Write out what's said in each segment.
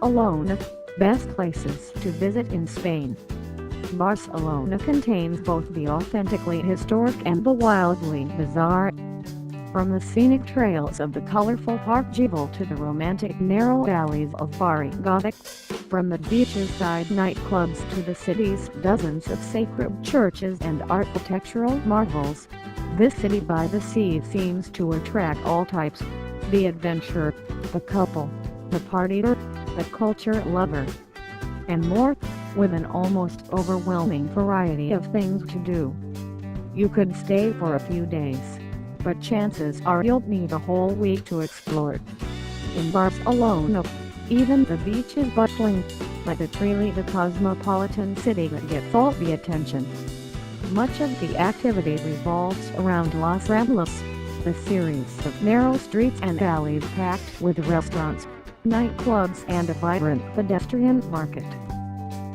Barcelona, best places to visit in Spain. Barcelona contains both the authentically historic and the wildly bizarre. From the scenic trails of the colorful Park Güell to the romantic narrow alleys of Barri Gòtic, from the beachside nightclubs to the city's dozens of sacred churches and architectural marvels, this city by the sea seems to attract all types: the adventurer, the couple, the partier, the culture lover, and more, with an almost overwhelming variety of things to do. You could stay for a few days, but chances are you'll need a whole week to explore. In Barcelona, even the beach is bustling, like a truly the cosmopolitan city that gets all the attention. Much of the activity revolves around Las Ramblas, the series of narrow streets and alleys packed with restaurants, nightclubs and a vibrant pedestrian market.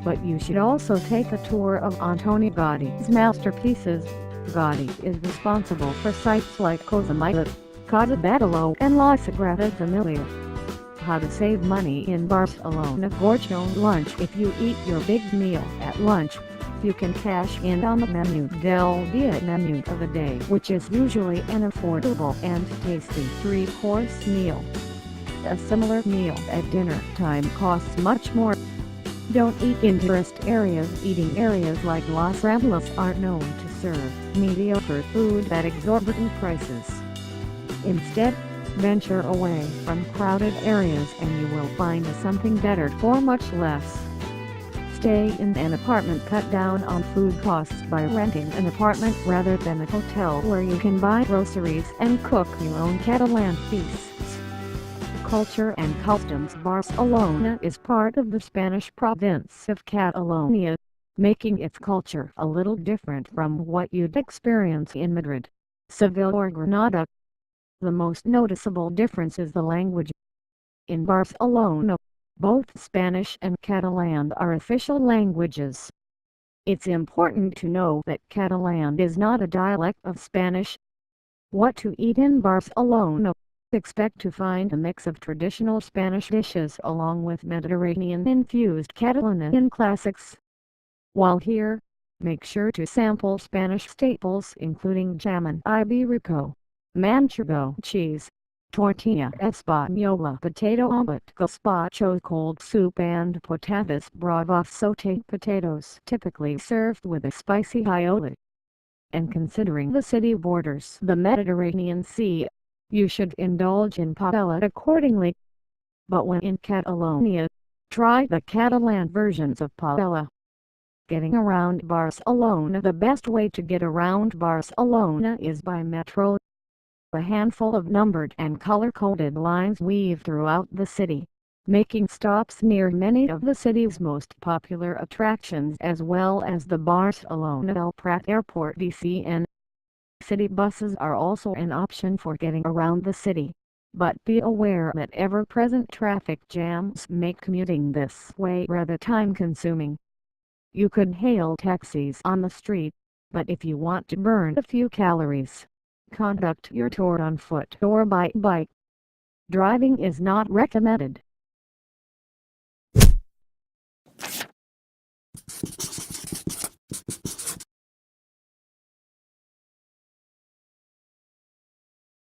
But you should also take a tour of Antoni Gaudi's masterpieces. Gaudi is responsible for sites like Cosa Milat, Casa Batlló and La Sagrada Familia. How to save money in Barcelona: gorgeous lunch. If you eat your big meal at lunch, you can cash in on the menu del dia menu of the day, which is usually an affordable and tasty 3-course meal. A similar meal at dinner time costs much more. Don't eat in tourist areas. Eating areas like Las Ramblas aren't known to serve mediocre food at exorbitant prices. Instead, venture away from crowded areas and you will find something better for much less. Stay in an apartment. Cut down on food costs by renting an apartment rather than a hotel where you can buy groceries and cook your own Catalan feasts. Culture and customs: Barcelona is part of the Spanish province of Catalonia, making its culture a little different from what you'd experience in Madrid, Seville or Granada. The most noticeable difference is the language. In Barcelona, both Spanish and Catalan are official languages. It's important to know that Catalan is not a dialect of Spanish. What to eat in Barcelona: expect to find a mix of traditional Spanish dishes along with Mediterranean-infused Catalan classics. While here, make sure to sample Spanish staples including jamón ibérico, manchego cheese, tortilla española, potato omelette, gazpacho cold soup and patatas bravas sautéed potatoes typically served with a spicy aioli. And considering the city borders the Mediterranean Sea, you should indulge in paella accordingly. But when in Catalonia, try the Catalan versions of paella. Getting around Barcelona: the best way to get around Barcelona is by metro. A handful of numbered and color-coded lines weave throughout the city, making stops near many of the city's most popular attractions as well as the Barcelona El Prat Airport (BCN). City buses are also an option for getting around the city, but be aware that ever-present traffic jams make commuting this way rather time-consuming. You could hail taxis on the street, but if you want to burn a few calories, conduct your tour on foot or by bike. Driving is not recommended.